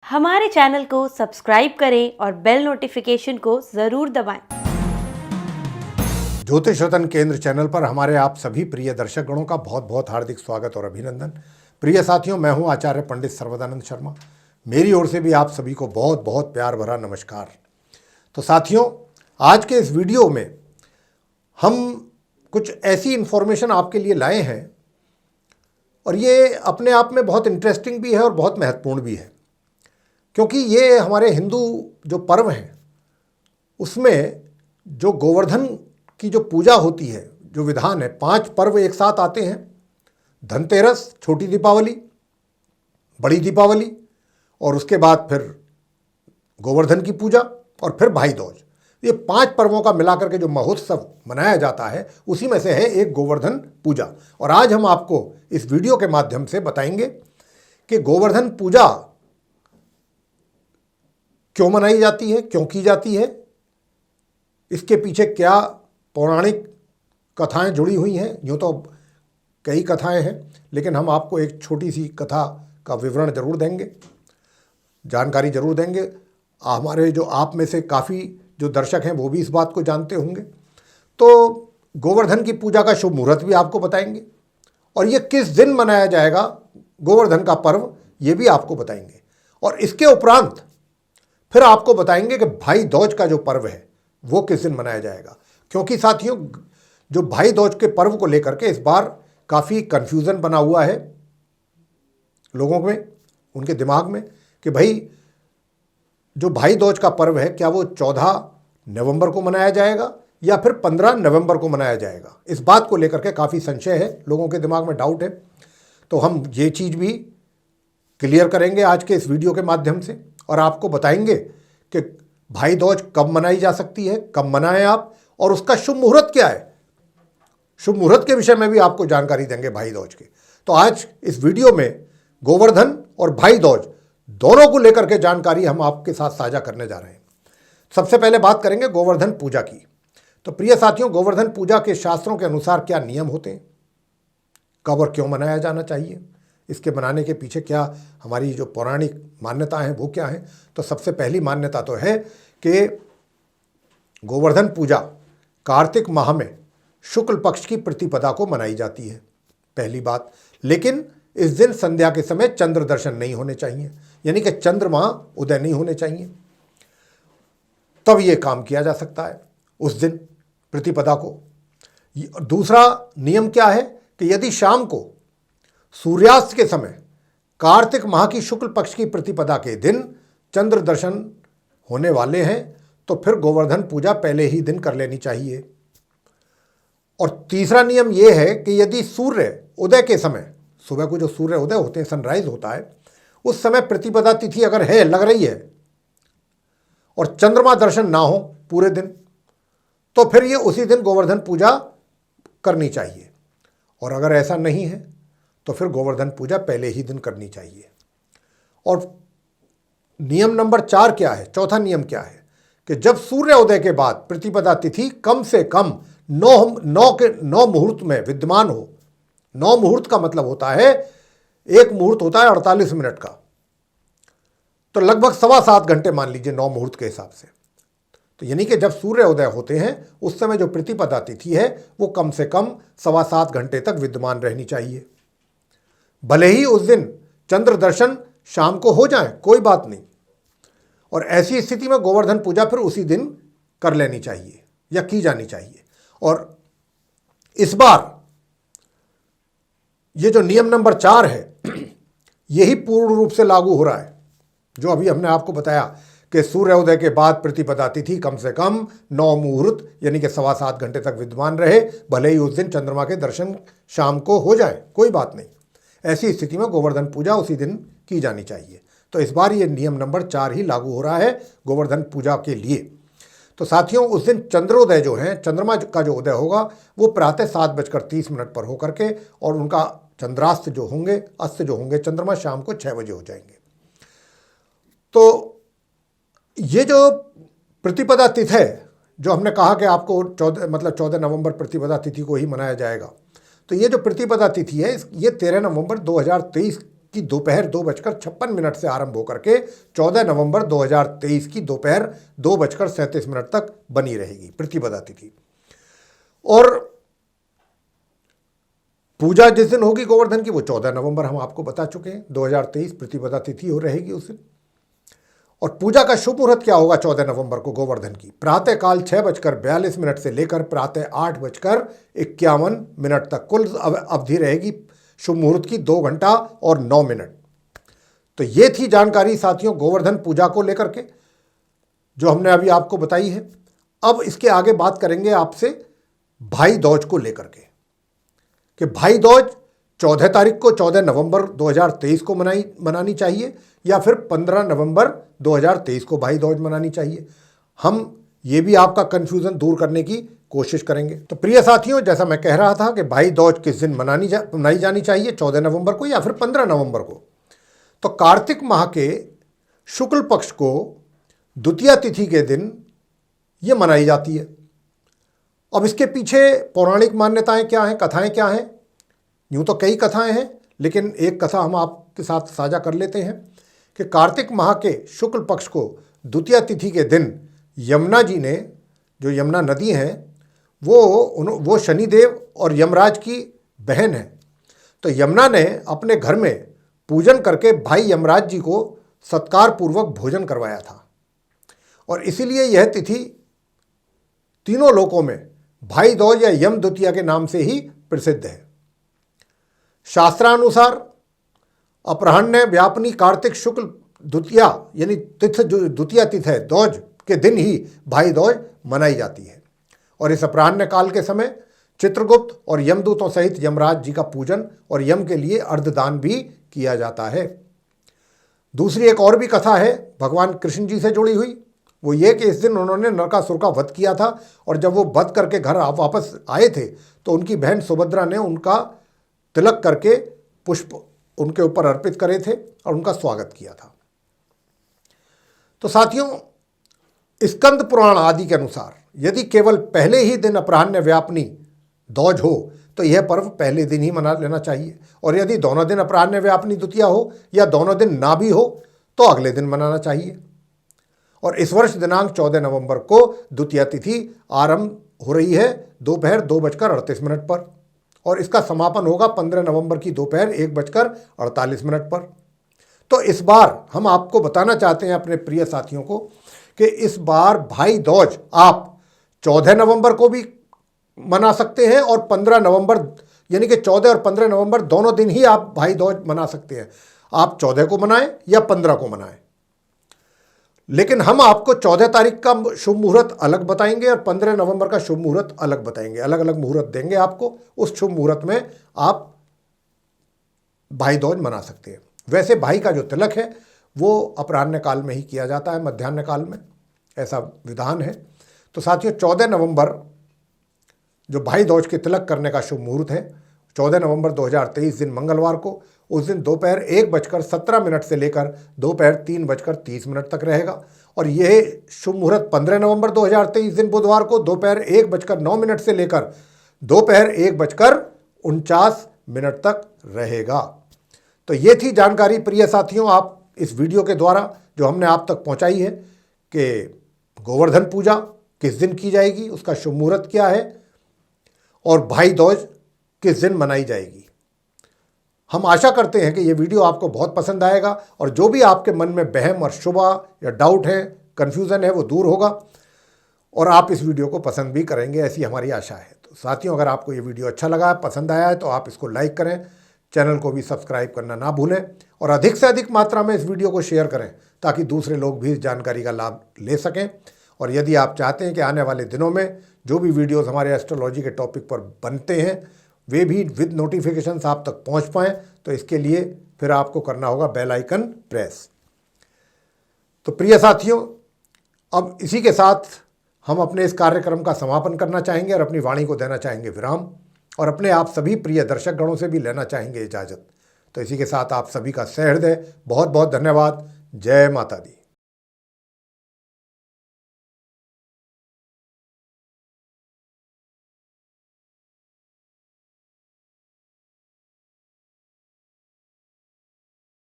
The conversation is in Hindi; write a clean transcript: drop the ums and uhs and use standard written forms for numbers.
हमारे चैनल को सब्सक्राइब करें और बेल नोटिफिकेशन को ज़रूर दबाएं। ज्योतिष रतन केंद्र चैनल पर हमारे आप सभी प्रिय दर्शकगणों का बहुत बहुत हार्दिक स्वागत और अभिनंदन। प्रिय साथियों, मैं हूं आचार्य पंडित सर्वदानंद शर्मा। मेरी ओर से भी आप सभी को बहुत बहुत प्यार भरा नमस्कार। तो साथियों, आज के इस वीडियो में हम कुछ ऐसी इन्फॉर्मेशन आपके लिए लाए हैं और ये अपने आप में बहुत इंटरेस्टिंग भी है और बहुत महत्वपूर्ण भी है, क्योंकि ये हमारे हिंदू जो पर्व हैं उसमें जो गोवर्धन की जो पूजा होती है, जो विधान है, 5 पर्व एक साथ आते हैं। धनतेरस, छोटी दीपावली, बड़ी दीपावली और उसके बाद फिर गोवर्धन की पूजा और फिर भाई दूज। ये 5 पर्वों का मिलाकर के जो महोत्सव मनाया जाता है उसी में से है एक गोवर्धन पूजा। और आज हम आपको इस वीडियो के माध्यम से बताएंगे कि गोवर्धन पूजा क्यों मनाई जाती है, क्यों की जाती है, इसके पीछे क्या पौराणिक कथाएं जुड़ी हुई हैं। यूँ तो कई कथाएं हैं, लेकिन हम आपको एक छोटी सी कथा का विवरण जरूर देंगे, जानकारी जरूर देंगे। हमारे जो आप में से काफ़ी जो दर्शक हैं वो भी इस बात को जानते होंगे। तो गोवर्धन की पूजा का शुभ मुहूर्त भी आपको बताएंगे और ये किस दिन मनाया जाएगा गोवर्धन का पर्व, ये भी आपको बताएंगे। और इसके उपरांत फिर आपको बताएंगे कि भाई दूज का जो पर्व है वो किस दिन मनाया जाएगा। क्योंकि साथियों, जो भाई दूज के पर्व को लेकर के इस बार काफ़ी कन्फ्यूज़न बना हुआ है लोगों में, उनके दिमाग में, कि भाई जो भाई दूज का पर्व है क्या वो 14 नवंबर को मनाया जाएगा या फिर 15 नवंबर को मनाया जाएगा। इस बात को लेकर के काफ़ी संशय है, लोगों के दिमाग में डाउट है। तो हम ये चीज़ भी क्लियर करेंगे आज के इस वीडियो के माध्यम से और आपको बताएंगे कि भाई दूज कब मनाई जा सकती है, कब मनाएं आप, और उसका शुभ मुहूर्त क्या है। शुभ मुहूर्त के विषय में भी आपको जानकारी देंगे भाई दूज के। तो आज इस वीडियो में गोवर्धन और भाई दूज दोनों को लेकर के जानकारी हम आपके साथ साझा करने जा रहे हैं। सबसे पहले बात करेंगे गोवर्धन पूजा की। तो प्रिय साथियों, गोवर्धन पूजा के शास्त्रों के अनुसार क्या नियम होते हैं, कब और क्यों मनाया जाना चाहिए, इसके मनाने के पीछे क्या हमारी जो पौराणिक मान्यता है वो क्या है। तो सबसे पहली मान्यता तो है कि गोवर्धन पूजा कार्तिक माह में शुक्ल पक्ष की प्रतिपदा को मनाई जाती है, पहली बात। लेकिन इस दिन संध्या के समय चंद्र दर्शन नहीं होने चाहिए, यानी कि चंद्रमा उदय नहीं होने चाहिए, तब ये काम किया जा सकता है उस दिन प्रतिपदा को। दूसरा नियम क्या है कि यदि शाम को सूर्यास्त के समय कार्तिक माह की शुक्ल पक्ष की प्रतिपदा के दिन चंद्र दर्शन होने वाले हैं तो फिर गोवर्धन पूजा पहले ही दिन कर लेनी चाहिए। और तीसरा नियम यह है कि यदि सूर्य उदय के समय, सुबह को जो सूर्य उदय होते हैं, सनराइज होता है, उस समय प्रतिपदा तिथि अगर है, लग रही है, और चंद्रमा दर्शन ना हो पूरे दिन, तो फिर ये उसी दिन गोवर्धन पूजा करनी चाहिए। और अगर ऐसा नहीं है तो फिर गोवर्धन पूजा पहले ही दिन करनी चाहिए। और नियम नंबर 4 क्या है, चौथा नियम क्या है कि जब सूर्य उदय के बाद प्रतिपदा तिथि कम से कम 9 मुहूर्त में विद्यमान हो। 9 मुहूर्त का मतलब होता है, एक मुहूर्त होता है 48 मिनट का, तो लगभग 7.25 घंटे मान लीजिए 9 मुहूर्त के हिसाब से। तो यानी कि जब सूर्य उदय होते हैं उस समय जो प्रतिपदा तिथि है वो कम से कम 7.25 घंटे तक विद्यमान रहनी चाहिए। भले ही उस दिन चंद्र दर्शन शाम को हो जाए, कोई बात नहीं। और ऐसी स्थिति में गोवर्धन पूजा फिर उसी दिन कर लेनी चाहिए या की जानी चाहिए। और इस बार ये जो नियम नंबर 4 है यही पूर्ण रूप से लागू हो रहा है, जो अभी हमने आपको बताया कि सूर्योदय के बाद प्रतिपदा तिथि कम से कम 9 मुहूर्त यानी कि 7.25 घंटे तक विद्यमान रहे, भले ही उस दिन चंद्रमा के दर्शन शाम को हो जाए, कोई बात नहीं। ऐसी स्थिति में गोवर्धन पूजा उसी दिन की जानी चाहिए। तो इस बार ये नियम नंबर 4 ही लागू हो रहा है गोवर्धन पूजा के लिए। तो साथियों, उस दिन चंद्रोदय जो है, चंद्रमा का जो उदय होगा वो प्रातः 7:30 पर होकर के, और उनका चंद्रास्त जो होंगे, अस्त जो होंगे चंद्रमा, शाम को 6 बजे हो जाएंगे। तो ये जो प्रतिपदा तिथि है, जो हमने कहा कि आपको 14 नवंबर प्रतिपदा तिथि को ही मनाया जाएगा, तो ये जो प्रतिपदा तिथि है ये 13 नवंबर 2023 की दोपहर 2:56 से आरंभ होकर के 14 नवंबर 2023 की दोपहर 2:37 तक बनी रहेगी प्रतिपदा तिथि। और पूजा जिस दिन होगी गोवर्धन की वो 14 नवंबर हम आपको बता चुके हैं, 2023 प्रतिपदा तिथि हो रहेगी उस दिन। और पूजा का शुभ मुहूर्त क्या होगा 14 नवंबर को गोवर्धन की? प्रातःकाल 6:42 से लेकर प्रातः 8:51 तक कुल अवधि रहेगी शुभ मुहूर्त की 2 घंटा और 9 मिनट। तो ये थी जानकारी साथियों गोवर्धन पूजा को लेकर के जो हमने अभी आपको बताई है। अब इसके आगे बात करेंगे आपसे भाई दूज को लेकर के कि भाई दूज 14 तारीख को 14 नवंबर 2023 को मनानी चाहिए या फिर 15 नवंबर 2023 को भाई दूज मनानी चाहिए। हम ये भी आपका कन्फ्यूज़न दूर करने की कोशिश करेंगे। तो प्रिय साथियों, जैसा मैं कह रहा था कि भाई दूज किस दिन मनाई जानी चाहिए, 14 नवंबर को या फिर 15 नवंबर को। तो कार्तिक माह के शुक्ल पक्ष को द्वितीया तिथि के दिन ये मनाई जाती है। अब इसके पीछे पौराणिक मान्यताएं क्या हैं, कथाएं क्या हैं? यूँ तो कई कथाएं हैं, लेकिन एक कथा हम आपके साथ साझा कर लेते हैं कि कार्तिक माह के शुक्ल पक्ष को द्वितीया तिथि के दिन यमुना जी ने, जो यमुना नदी है, वो शनिदेव और यमराज की बहन है। तो यमुना ने अपने घर में पूजन करके भाई यमराज जी को सत्कार पूर्वक भोजन करवाया था और इसीलिए यह तिथि तीनों लोकों में भाई दूज या यम द्वितीया के नाम से ही प्रसिद्ध है। शास्त्रानुसार अपराह्न व्यापनी कार्तिक शुक्ल द्वितीया यानी तिथि जो द्वितीया तिथि है दूज के दिन ही भाई दूज मनाई जाती है। और इस अपराह्न काल के समय चित्रगुप्त और यमदूतों सहित यमराज जी का पूजन और यम के लिए अर्धदान भी किया जाता है। दूसरी एक और भी कथा है भगवान कृष्ण जी से जुड़ी हुई। वो ये कि इस दिन उन्होंने नरकासुर का वध किया था और जब वो वध करके घर वापस आए थे तो उनकी बहन सुभद्रा ने उनका तिलक करके पुष्प उनके ऊपर अर्पित करे थे और उनका स्वागत किया था। तो साथियों, स्कंद पुराण आदि के अनुसार यदि केवल पहले ही दिन अपराह्न व्यापनी दूज हो तो यह पर्व पहले दिन ही मना लेना चाहिए, और यदि दोनों दिन अपराह्न व्यापनी द्वितीया हो या दोनों दिन ना भी हो तो अगले दिन मनाना चाहिए। और इस वर्ष दिनांक 14 नवंबर को द्वितीया तिथि आरंभ हो रही है दोपहर 2:38 पर और इसका समापन होगा 15 नवंबर की दोपहर 1:48 पर। तो इस बार हम आपको बताना चाहते हैं अपने प्रिय साथियों को कि इस बार भाई दूज आप 14 नवंबर को भी मना सकते हैं और 15 नवंबर यानी कि 14 और 15 नवंबर दोनों दिन ही आप भाई दूज मना सकते हैं। आप 14 को मनाएं या 15 को मनाएं, लेकिन हम आपको 14 तारीख का शुभ मुहूर्त अलग बताएंगे और 15 नवंबर का शुभ मुहूर्त अलग बताएंगे। अलग अलग मुहूर्त देंगे आपको। उस शुभ मुहूर्त में आप भाई दूज मना सकते हैं। वैसे भाई का जो तिलक है वो अपराह्न काल में ही किया जाता है, मध्याह्न काल में, ऐसा विधान है। तो साथियों, 14 नवंबर जो भाई दूज के तिलक करने का शुभ मुहूर्त है 14 नवंबर 2023 दिन मंगलवार को, उस दिन दोपहर 1:17 से लेकर दोपहर 3:30 तक रहेगा। और यह शुभ मुहूर्त 15 नवंबर 2023 दिन बुधवार को दोपहर 1:09 से लेकर दोपहर 1:49 तक रहेगा। तो ये थी जानकारी प्रिय साथियों आप इस वीडियो के द्वारा जो हमने आप तक पहुंचाई है कि गोवर्धन पूजा किस दिन की जाएगी, उसका शुभ मुहूर्त क्या है और भाई दूज किस दिन मनाई जाएगी। हम आशा करते हैं कि ये वीडियो आपको बहुत पसंद आएगा और जो भी आपके मन में बहम और शुबा या डाउट है, कन्फ्यूज़न है, वो दूर होगा और आप इस वीडियो को पसंद भी करेंगे, ऐसी हमारी आशा है। तो साथियों, अगर आपको ये वीडियो अच्छा लगा है, पसंद आया है, तो आप इसको लाइक करें, चैनल को भी सब्सक्राइब करना ना भूलें और अधिक से अधिक मात्रा में इस वीडियो को शेयर करें ताकि दूसरे लोग भी इस जानकारी का लाभ ले सकें। और यदि आप चाहते हैं कि आने वाले दिनों में जो भी वीडियोस हमारे एस्ट्रोलॉजी के टॉपिक पर बनते हैं वे भी विद नोटिफिकेशंस आप तक पहुंच पाएँ, तो इसके लिए फिर आपको करना होगा बेल आइकन प्रेस। तो प्रिय साथियों, अब इसी के साथ हम अपने इस कार्यक्रम का समापन करना चाहेंगे और अपनी वाणी को देना चाहेंगे विराम और अपने आप सभी प्रिय दर्शक गणों से भी लेना चाहेंगे इजाज़त। तो इसी के साथ आप सभी का सहृदय बहुत बहुत धन्यवाद। जय माता दी।